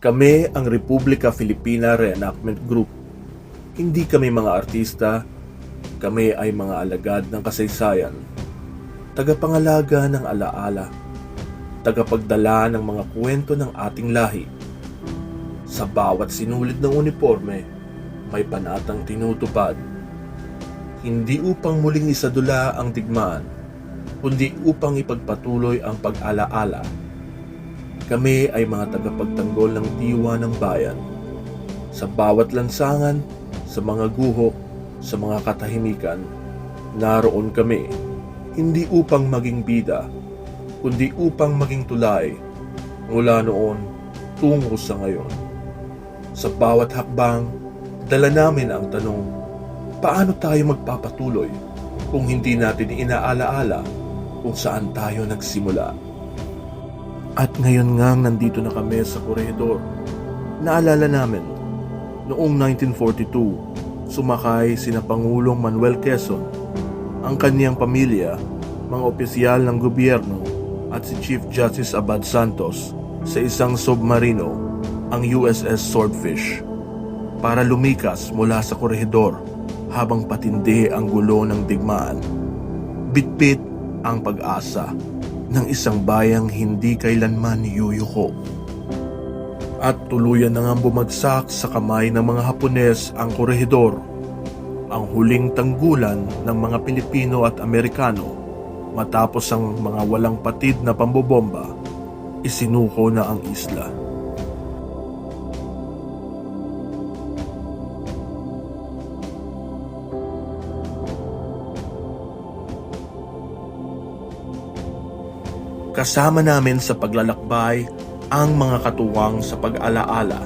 Kami ang Republika Filipina Reenactment Group. Hindi kami mga artista, kami ay mga alagad ng kasaysayan, tagapangalaga ng alaala, tagapagdala ng mga kwento ng ating lahi. Sa bawat sinulid ng uniforme, may panatang tinutupad. Hindi upang muling isadula ang digmaan, kundi upang ipagpatuloy ang pag-alaala. Kami ay mga tagapagtanggol ng diwa ng bayan. Sa bawat lansangan, sa mga guho, sa mga katahimikan, naroon kami, hindi upang maging bida, kundi upang maging tulay, mula noon tungo sa ngayon. Sa bawat hakbang, dala namin ang tanong, paano tayo magpapatuloy kung hindi natin inaalaala kung saan tayo nagsimula? At ngayon ngang nandito na kami sa korehedor. Naalala namin, noong 1942, sumakay sina Pangulong Manuel Quezon, ang kaniyang pamilya, mga opisyal ng gobyerno at si Chief Justice Abad Santos sa isang submarino, ang USS Swordfish, para lumikas mula sa korehedor habang patindi ang gulo ng digmaan. Bitbit ang pag-asa ng isang bayang hindi kailanman yuyuko. At tuluyan na ngang bumagsak sa kamay ng mga Hapones ang korehedor, ang huling tanggulan ng mga Pilipino at Amerikano matapos ang mga walang patid na pambobomba, isinuko na ang isla. Kasama namin sa paglalakbay ang mga katuwang sa pag-alaala,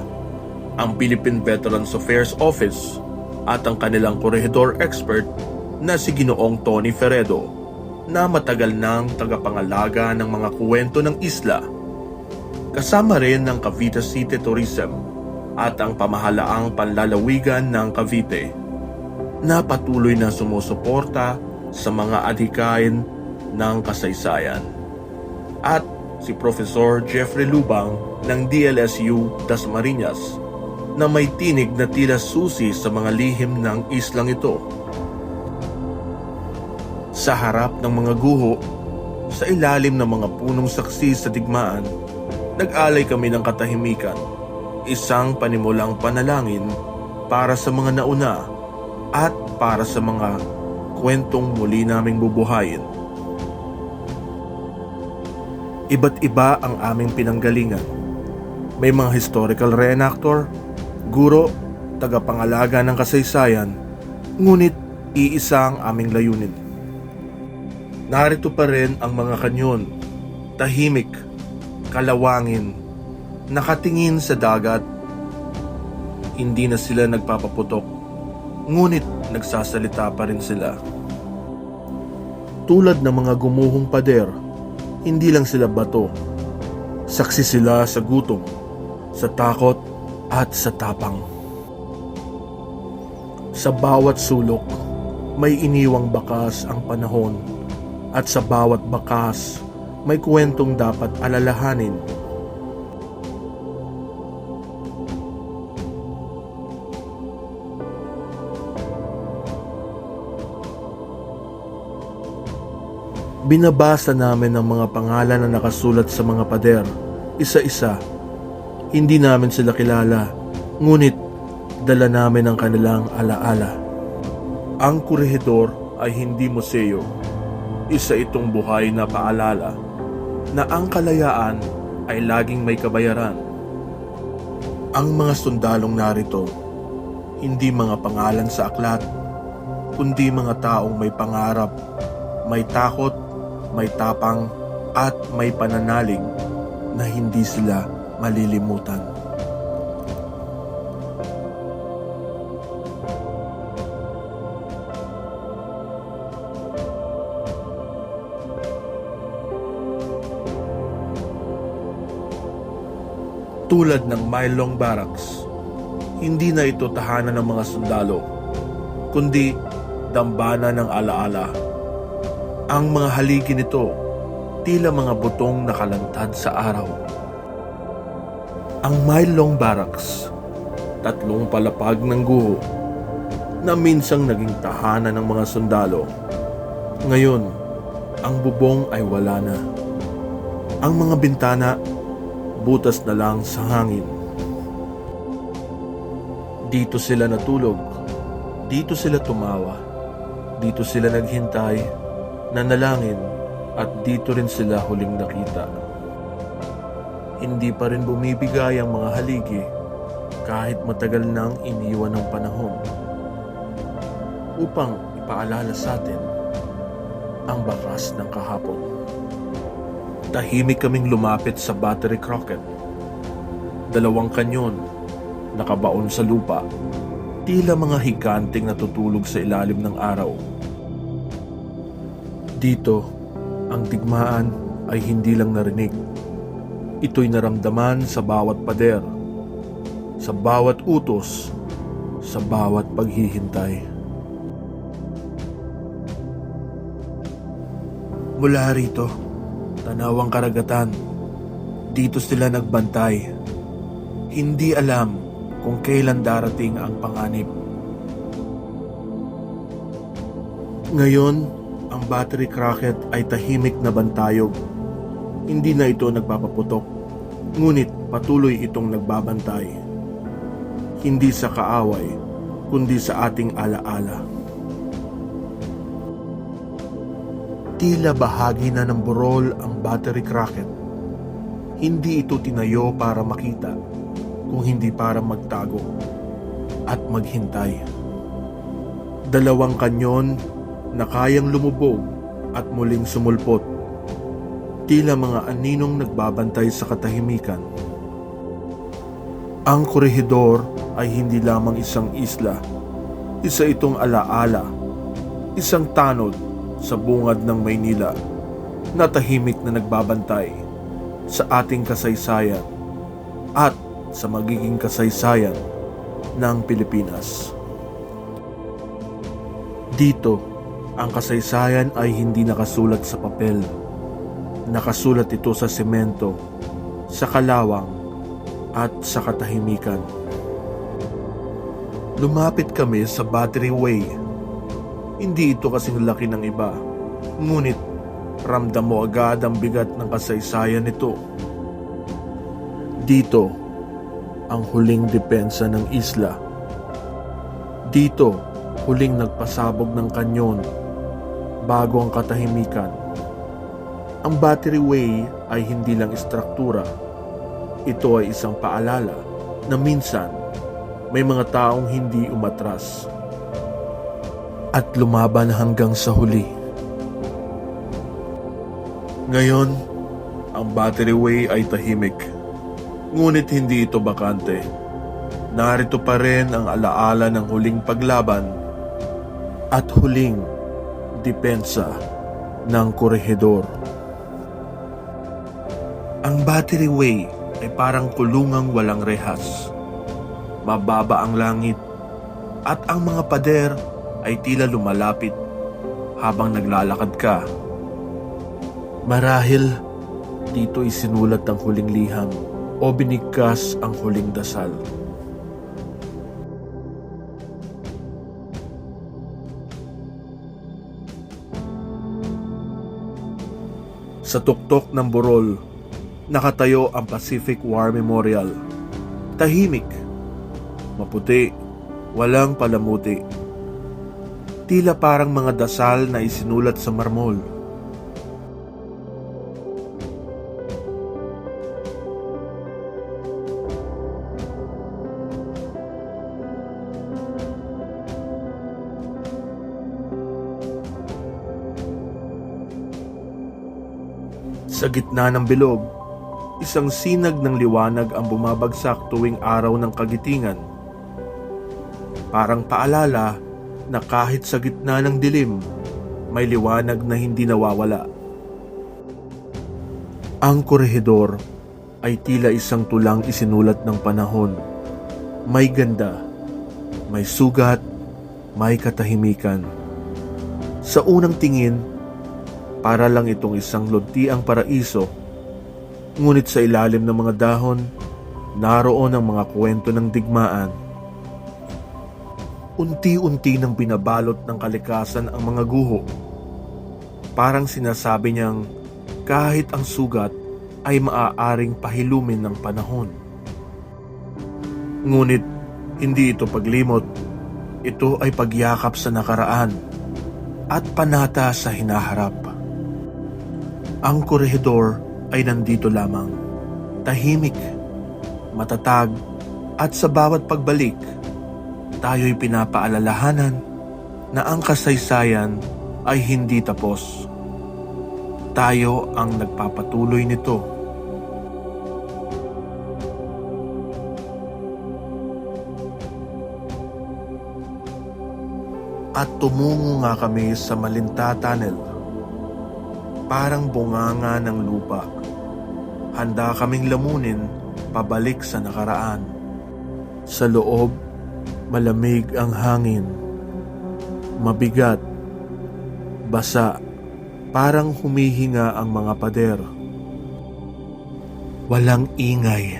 ang Philippine Veterans Affairs Office at ang kanilang korehedor expert na si Ginoong Tony Ferredo, na matagal nang tagapangalaga ng mga kwento ng isla. Kasama rin ng Cavite City Tourism at ang pamahalaang panlalawigan ng Cavite, na patuloy na sumusuporta sa mga adhikain ng kasaysayan. At si Professor Jeffrey Lubang ng DLSU Dasmariñas, na may tinig na tila susi sa mga lihim ng islang ito. Sa harap ng mga guho, sa ilalim ng mga punong saksi sa digmaan, nag-alay kami ng katahimikan, isang panimulang panalangin para sa mga nauna at para sa mga kwentong muli naming bubuhayin. Iba't iba ang aming pinanggalingan. May mga historical reenactor, guro, tagapangalaga ng kasaysayan, ngunit iisa ang aming layunin. Narito pa rin ang mga kanyon, tahimik, kalawangin, nakatingin sa dagat. Hindi na sila nagpapaputok, ngunit nagsasalita pa rin sila. Tulad ng mga gumuhong pader, hindi lang sila bato. Saksi sila sa gutom, sa takot at sa tapang. Sa bawat sulok, may iniwang bakas ang panahon, at sa bawat bakas, may kwentong dapat alalahanin. Binabasa namin ang mga pangalan na nakasulat sa mga pader, isa-isa. Hindi namin sila kilala, ngunit dala namin ang kanilang alaala. Ang korehedor ay hindi museo. Isa itong buhay na paalala na ang kalayaan ay laging may kabayaran. Ang mga sundalong narito, hindi mga pangalan sa aklat, kundi mga taong may pangarap, may takot, may tapang at may pananalig na hindi sila malilimutan. Tulad ng Mailong Barracks, hindi na ito tahanan ng mga sundalo, kundi dambana ng alaala. Ang mga haligi nito, tila mga butong nakalantad sa araw. Ang mile long barracks, 3 palapag ng guho na minsang naging tahanan ng mga sundalo. Ngayon, ang bubong ay wala na. Ang mga bintana, butas na lang sa hangin. Dito sila natulog, dito sila tumawa, dito sila naghintay, nanalangin, at dito rin sila huling nakita. Hindi pa rin bumibigay ang mga haligi kahit matagal nang iniwan ng panahon upang ipaalala sa atin ang bakas ng kahapon. Tahimik kaming lumapit sa Battery Crockett. 2 kanyon, nakabaon sa lupa, tila mga higanting natutulog sa ilalim ng araw. Dito, ang digmaan ay hindi lang narinig. Ito'y naramdaman sa bawat pader, sa bawat utos, sa bawat paghihintay. Mula rito, tanaw ang karagatan. Dito sila nagbantay. Hindi alam kung kailan darating ang panganib. Ngayon, ang Battery Crockett ay tahimik na bantayog. Hindi na ito nagpapaputok, ngunit patuloy itong nagbabantay. Hindi sa kaaway, kundi sa ating alaala. Tila bahagi na ng burol ang Battery Crockett. Hindi ito tinayo para makita, kung hindi para magtago at maghintay. 2 kanyon na kayang lumubog at muling sumulpot. Tila mga aninong nagbabantay sa katahimikan. Ang korehidor ay hindi lamang isang isla. Isa itong alaala, isang tanod sa bungad ng Maynila na tahimik na nagbabantay sa ating kasaysayan at sa magiging kasaysayan ng Pilipinas. Dito, ang kasaysayan ay hindi nakasulat sa papel. Nakasulat ito sa semento, sa kalawang, at sa katahimikan. Lumapit kami sa Battery Way. Hindi ito kasing laki ng iba, ngunit ramdam mo agad ang bigat ng kasaysayan nito. Dito, ang huling depensa ng isla. Dito, huling nagpasabog ng kanyon bago ang katahimikan. Ang Battery Way ay hindi lang istruktura. Ito ay isang paalala na minsan may mga taong hindi umatras at lumaban hanggang sa huli. Ngayon, ang Battery Way ay tahimik. Ngunit hindi ito bakante. Narito pa rin ang alaala ng huling paglaban at huling depensa ng korehidor. Ang Battery Way ay parang kulungang walang rehas. Mababa ang langit at ang mga pader ay tila lumalapit habang naglalakad ka. Marahil dito isinulat ang huling liham o binigkas ang huling dasal. Sa tuktok ng burol, nakatayo ang Pacific War Memorial. Tahimik, maputi, walang palamuti. Tila parang mga dasal na isinulat sa marmol. Sa gitna ng bilog, isang sinag ng liwanag ang bumabagsak tuwing araw ng kagitingan. Parang paalala na kahit sa gitna ng dilim, may liwanag na hindi nawawala. Ang korehidor ay tila isang tulang isinulat ng panahon. May ganda, may sugat, may katahimikan. Sa unang tingin, para lang itong isang luntiang paraiso, ngunit sa ilalim ng mga dahon, Naroon ang mga kwento ng digmaan. Unti-unti nang binabalot ng kalikasan ang mga guho. Parang sinasabi niyang kahit ang sugat ay maaaring pahilumin ng panahon. Ngunit hindi ito paglimot. Ito ay pagyakap sa nakaraan at panata sa hinaharap. Ang korehedor ay nandito lamang, tahimik, matatag, at sa bawat pagbalik, tayo'y pinapaalalahanan na ang kasaysayan ay hindi tapos. Tayo ang nagpapatuloy nito. At tumungo nga kami sa Malinta Tunnel. Parang bunganga ng lupa. Handa kaming lamunin pabalik sa nakaraan. Sa loob, malamig ang hangin. Mabigat. Basa. Parang humihinga ang mga pader. Walang ingay,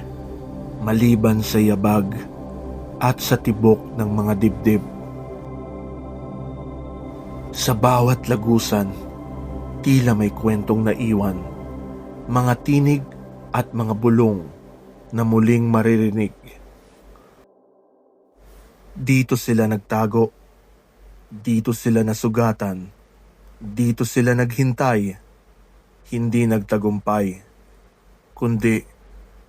maliban sa yabag at sa tibok ng mga dibdib. Sa bawat lagusan, tila may kwentong naiwan, mga tinig at mga bulong na muling maririnig. Dito sila nagtago, dito sila nasugatan, dito sila naghintay, hindi nagtagumpay, kundi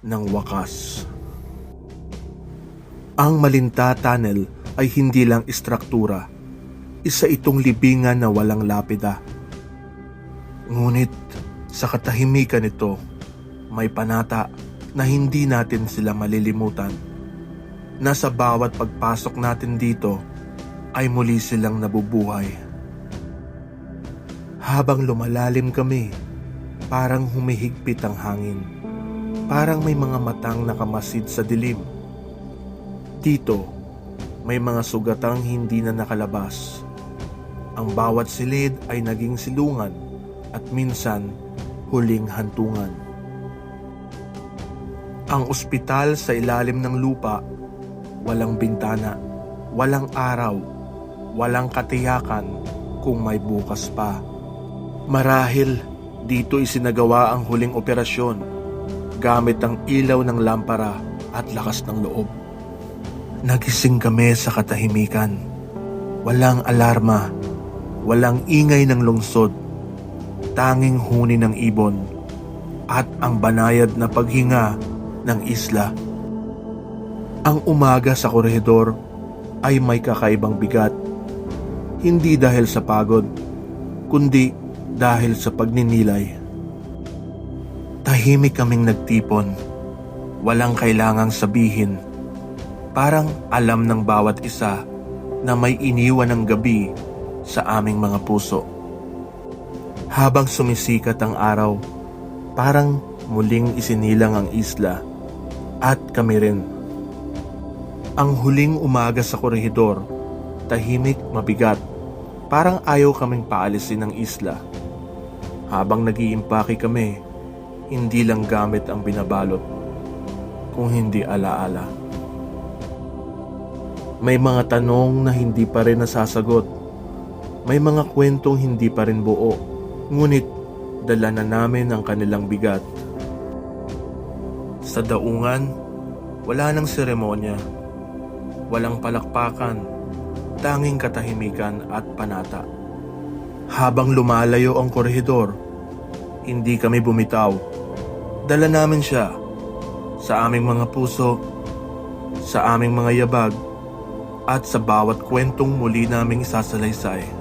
ng wakas. Ang Malinta Tunnel ay hindi lang istruktura, isa itong libingan na walang lapida. Ngunit sa katahimikan nito, may panata na hindi natin sila malilimutan. Na sa bawat pagpasok natin dito, ay muli silang nabubuhay. Habang lumalalim kami, parang humihigpit ang hangin. Parang may mga matang nakamasid sa dilim. Dito, may mga sugatang hindi na nakalabas. Ang bawat silid ay naging silungan at minsan huling hantungan. Ang ospital sa ilalim ng lupa, walang bintana, walang araw, walang katiyakan kung may bukas pa. Marahil dito isinagawa ang huling operasyon gamit ang ilaw ng lampara at lakas ng loob. Nagising kami sa katahimikan. Walang alarma, walang ingay ng lungsod, tanging huni ng ibon at ang banayad na paghinga ng isla. Ang umaga sa korehedor ay may kakaibang bigat, hindi dahil sa pagod, kundi dahil sa pagninilay. Tahimik kaming nagtipon, walang kailangang sabihin, parang alam ng bawat isa na may iniwan ng gabi sa aming mga puso. Habang sumisikat ang araw, parang muling isinilang ang isla at kami rin. Ang huling umaga sa korehedor, tahimik, mabigat, parang ayaw kaming paalisin ng isla. Habang nag-iimpake kami, hindi lang gamit ang binabalot, kung hindi alaala. May mga tanong na hindi pa rin nasasagot. May mga kwentong hindi pa rin buo, ngunit dala na namin ang kanilang bigat. Sa daungan, wala nang seremonya, walang palakpakan, tanging katahimikan at panata. Habang lumalayo ang korehedor, hindi kami bumitaw. Dala namin siya sa aming mga puso, sa aming mga yabag, at sa bawat kwentong muli naming isasalaysay.